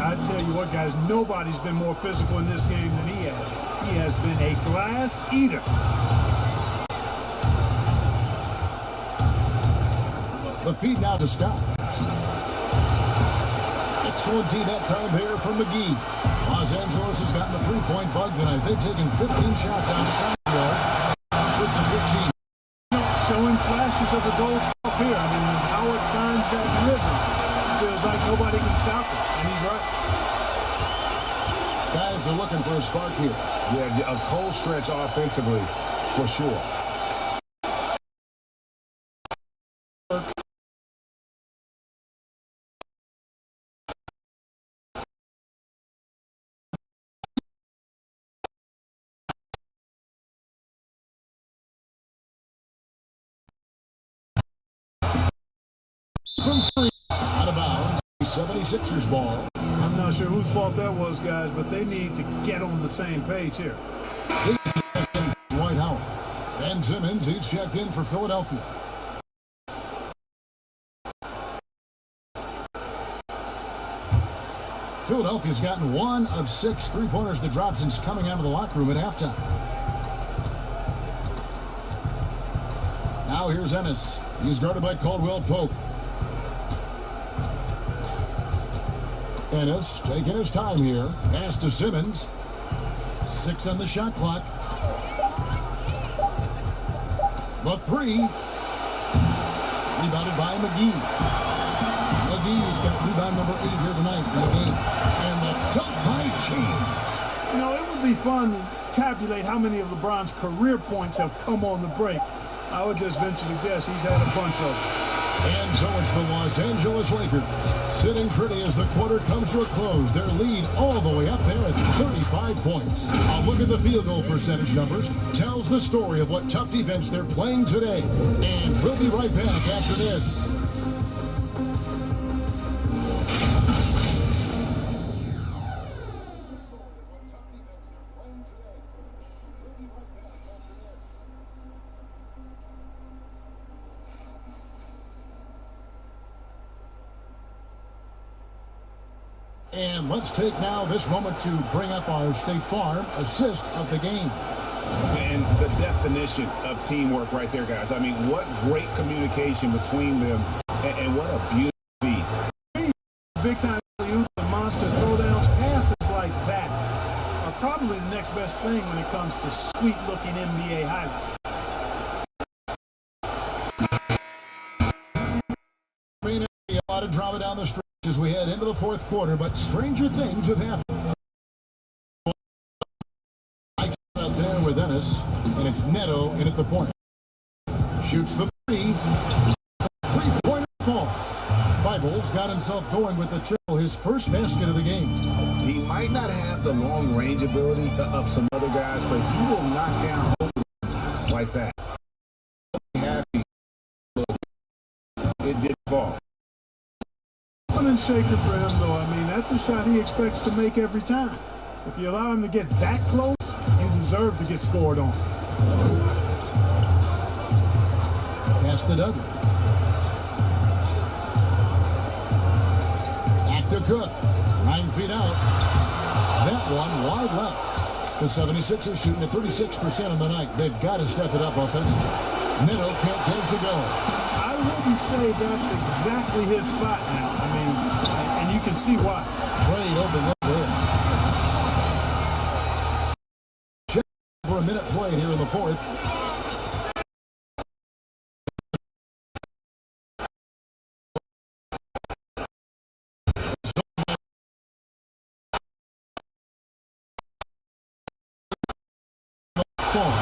I tell you what, guys, nobody's been more physical in this game than he has. He has been a glass eater. The feed now to Scott. Excellent D that time there from McGee. Los Angeles has gotten a three-point bug tonight. They've taken 15 shots outside the arc. Shoots at 15. Showing flashes of his old self here. I mean, when Howard finds that rhythm, it feels like nobody can stop him, and he's right. Guys are looking for a spark here. Yeah, a cold stretch offensively, for sure. From three, out of bounds, 76ers ball. I'm not sure whose fault that was, guys, but they need to get on the same page here. Dwight Howard. Ben Simmons, he's checked in for Philadelphia. Philadelphia's gotten 1 of 6 three-pointers to drop since coming out of the locker room at halftime. Now here's Ennis. He's guarded by Caldwell Pope. Ennis taking his time here. Pass to Simmons. 6 on the shot clock. The three. Rebounded by McGee. McGee's got rebound number 8 here tonight in the game. And the dunk by James. You know, it would be fun to tabulate how many of LeBron's career points have come on the break. I would just venture to guess he's had a bunch of them. And so it's the Los Angeles Lakers sitting pretty as the quarter comes to a close. Their lead all the way up there at 35 points. A look at the field goal percentage numbers tells the story of what tough defense they're playing today. And we'll be right back after this. And let's take now this moment to bring up our State Farm assist of the game. And the definition of teamwork right there, guys. I mean, what great communication between them, and what a beautiful feat. Big time monster throwdowns, passes like that are probably the next best thing when it comes to sweet-looking NBA highlights. I mean, a lot of drama down the stretch as we head into the fourth quarter, but stranger things have happened. Out there with Ennis, and it's Neto in at the point. Shoots the three. Three-pointer fall. Bibles got himself going with the triple, his first basket of the game. He might not have the long-range ability of some other guys, but he will knock down holders like that. It did fall. And shaker for him, though. I mean, that's a shot he expects to make every time. If you allow him to get that close, you deserve to get scored on. Pass to Duggan. Back to Cook. 9 feet out. That one wide left. The 76ers shooting at 36% on the night. They've got to step it up offensively. Neto can't get it to go. I wouldn't say that's exactly his spot now. I mean, and you can see why. Great open look there. Check for a minute played here in the fourth. ball.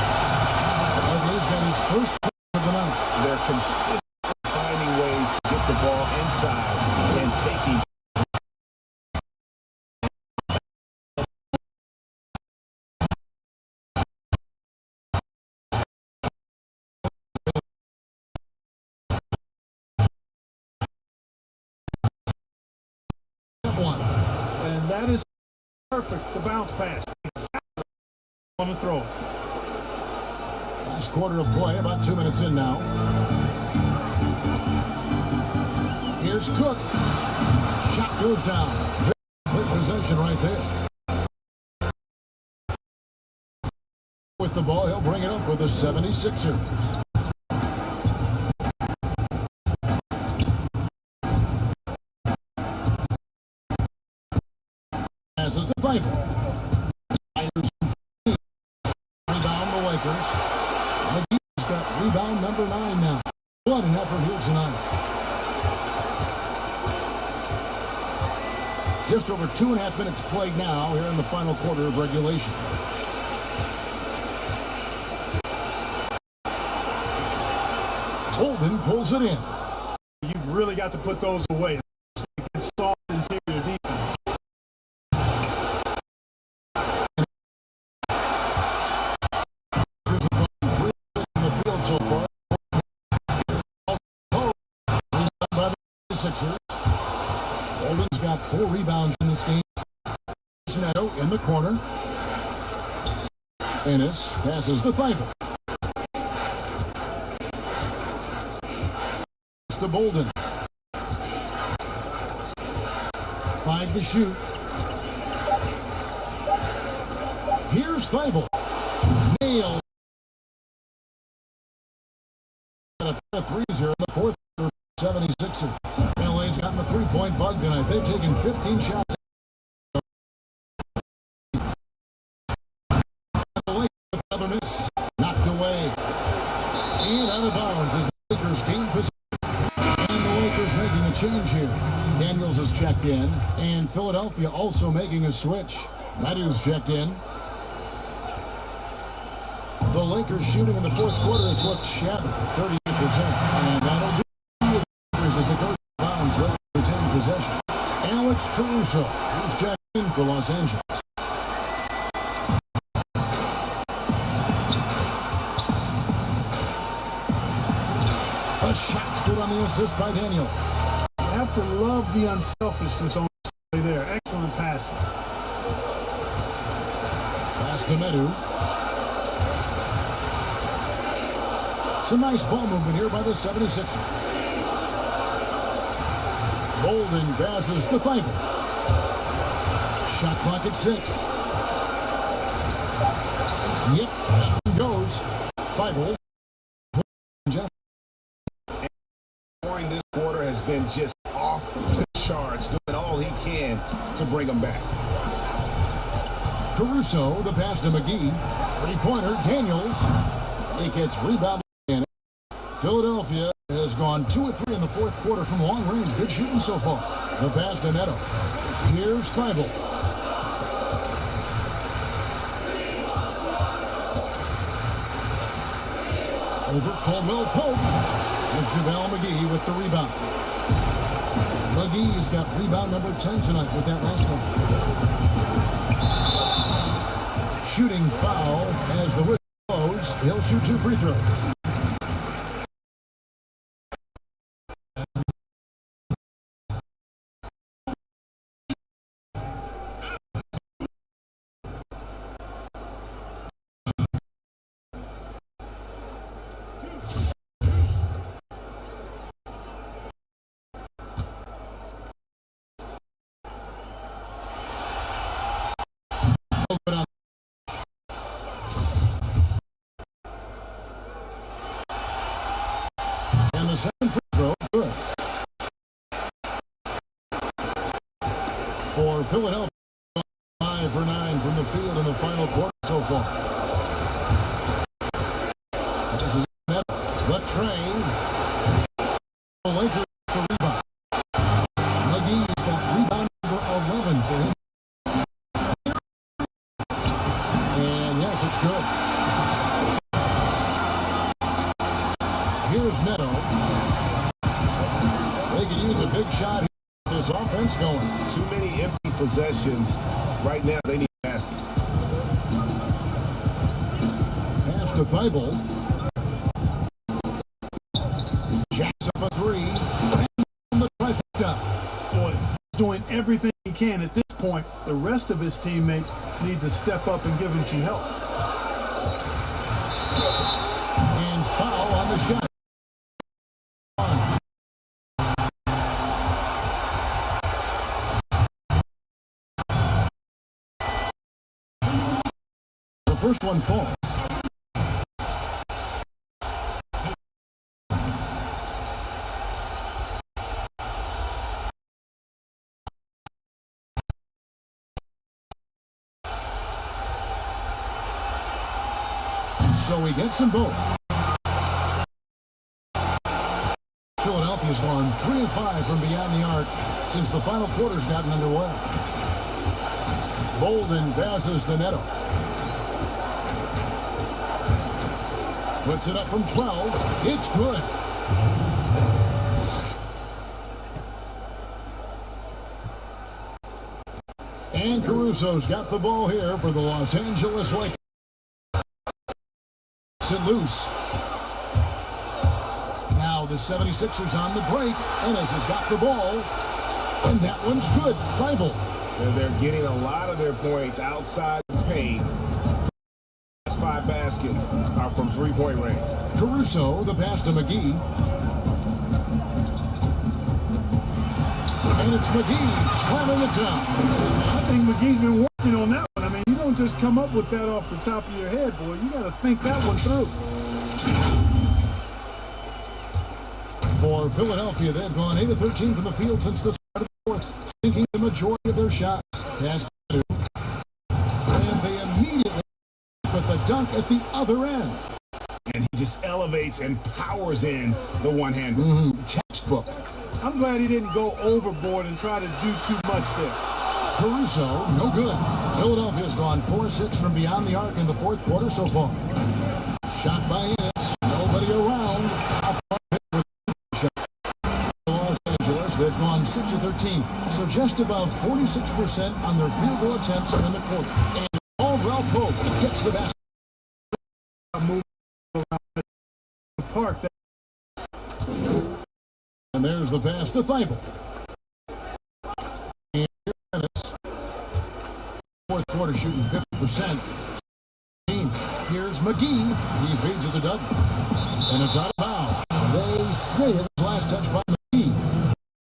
He's got his first point of the night. They're consistently finding ways to get the ball inside and taking. And that is perfect, the bounce pass. Exactly on the throw. Last quarter of play, about 2 minutes in now. Here's Cook. Shot goes down. Good possession right there. With the ball, he'll bring it up for the 76ers. Passes to Pfeiffer. Rebound the Lakers. McGee's got rebound number 9 now. What an effort here tonight. Just over 2.5 minutes played now here in the final quarter of regulation. Bolden pulls it in. You've really got to put those away. It's soft interior defense. So far, by the Sixers. Bolden's got 4 rebounds in this game. Neto in the corner. Ennis passes to Pfeiffer. To Bolden. 5 to shoot. Here's Pfeiffer. Nailed. A 3s here in the fourth quarter for 76ers. L.A.'s gotten the three-point bug tonight. They've taken 15 shots. With another miss. Knocked away. And out of bounds as the Lakers gain possession. And the Lakers making a change here. Daniels has checked in. And Philadelphia also making a switch. Matthews checked in. The Lakers shooting in the fourth quarter has looked shabby, 38%. And that'll do the Lakers as it goes bounds, ready to retain possession. Alex Caruso is checked in for Los Angeles. The shot's good on the assist by Daniels. You have to love the unselfishness on display there. Excellent passing. Pass to Medu. Some nice ball movement here by the 76ers. Bolden passes to Pfeiffer. Shot clock at 6. Yep, that one goes. Pfeiffer. Scoring this quarter has been just off the charts, doing all he can to bring them back. Caruso, the pass to McGee. Three-pointer, Daniels. He gets rebounded. Philadelphia has gone 2 of 3 in the fourth quarter from long range. Good shooting so far. The pass to Neto. Here's Pfeiffer. Over Caldwell Pope. And JaVale McGee with the rebound. McGee's got rebound number 10 tonight with that last one. Shooting foul as the whistle blows. He'll shoot 2 free throws. And the second free throw, good. For Philadelphia, 5 for 9 from the field in the final quarter so far. This is the train. The Lakers the rebound. McGee's got rebound number 11 for him. And yes, it's good. Here's Neto. They could use a big shot here with this offense going. Too many empty possessions. Right now, they need a basket. Pass to Thibault. Jacks up a three. And the trifecta. Boy, he's doing everything he can at this point. The rest of his teammates need to step up and give him some help. And foul on the shot. The first one falls. So he gets them both. Philadelphia's gone 3 of 5 from beyond the arc since the final quarter's gotten underway. Bolden passes to Neto. Puts it up from 12. It's good. And Caruso's got the ball here for the Los Angeles Lakers. It loose. Now the 76ers on the break. Ennis has got the ball. And that one's good. Thibault. They're getting a lot of their points outside the paint. Last 5 baskets are from three-point range. Caruso, the pass to McGee. And it's McGee slamming it down. I think McGee's been working on that one. I mean, you don't just come up with that off the top of your head, boy. You got to think that one through. For Philadelphia, they've gone 8 of 13 from the field since the start of the fourth, sinking the majority of their shots. Pass to and they immediately put the dunk at the other end. And he just elevates and powers in the one-hander. Textbook. I'm glad he didn't go overboard and try to do too much there. Caruso, no good. Philadelphia's gone 4-6 from beyond the arc in the fourth quarter so far. Shot by Ennis. Nobody around. Off shot. Los Angeles, they've gone 6 of 13. So just about 46% on their field goal attempts are in the quarter. And all Ralph Pope gets the basket. Move around the park. And there's the pass to Thibault. And Ennis. Fourth quarter shooting 50%. Here's McGee. He feeds it to Doug. And it's out of bounds. They say it was last touch by McGee.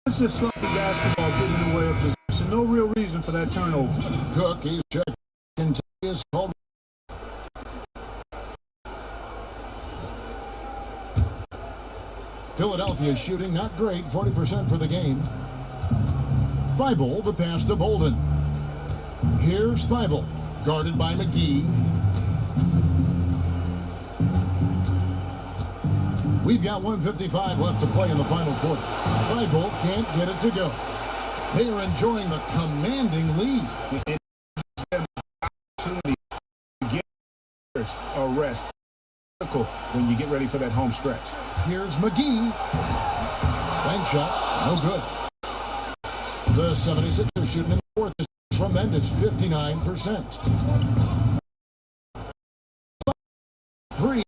It's just sloppy basketball getting in the way of possession. No real reason for that turnover. Cook, he's checked. Is called. Philadelphia shooting not great, 40% for the game. Thibault, the pass to Bolden. Here's Thibault, guarded by McGee. We've got 1:55 left to play in the final quarter. Thibault can't get it to go. They are enjoying the commanding lead. A rest when you get ready for that home stretch. Here's McGee. Bank shot, no good. The 76ers shooting in the fourth is tremendous, 59%. 3.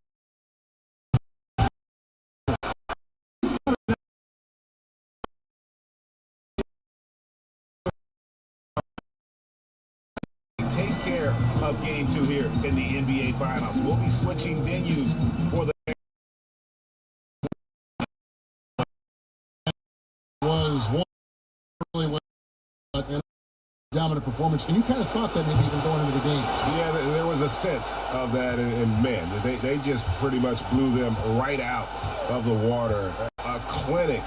Take care of game 2 here in the NBA Finals. We'll be switching venues for the was one really dominant performance, and you kind of thought that maybe even going into the game. Yeah, there was a sense of that, and man, they just pretty much blew them right out of the water. A clinic.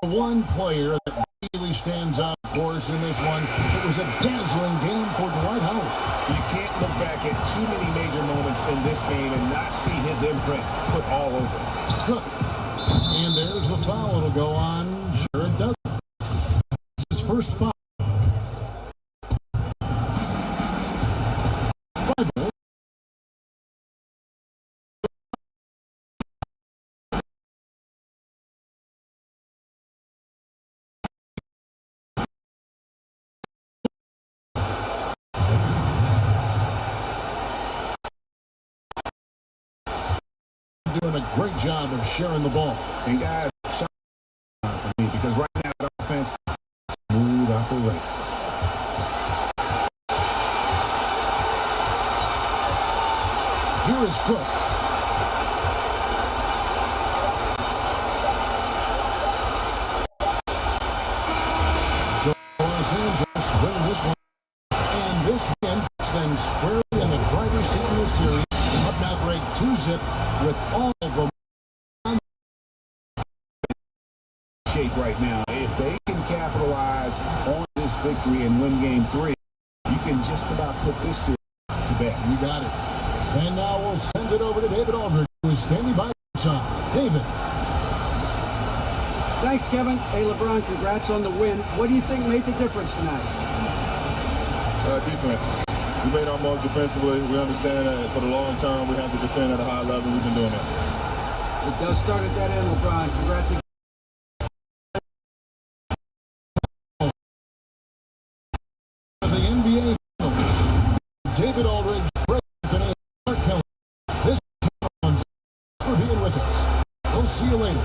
One player that really stands out, of course, in this one, it was a dazzling game for Dwight Howard. You can't look back at too many major moments in this game and not see his imprint put all over it. Cook. And there's the foul. It'll go on Jared Dudley. It's his first foul. doing a great job of sharing the ball. And guys, shot for me because right now the offense is smooth out the way. Here is Cook. So Los Angeles win this one. And this win puts them squarely in the driver's seat in this series. Up now break 2-zip with all the shape right now. If they can capitalize on this victory and win game 3, you can just about put this series to bed. You got it. And now we'll send it over to David Aldridge, who is standing by your side. David. Thanks, Kevin. Hey, LeBron, congrats on the win. What do you think made the difference tonight? Defense. We made our mark defensively. We understand that for the long term, we have to defend at a high level. We've been doing that. It does start at that end, LeBron. Congrats again. The NBA Finals. David Aldridge, Brett Anthony, Mark Kelly. This is for being with us. We'll see you later.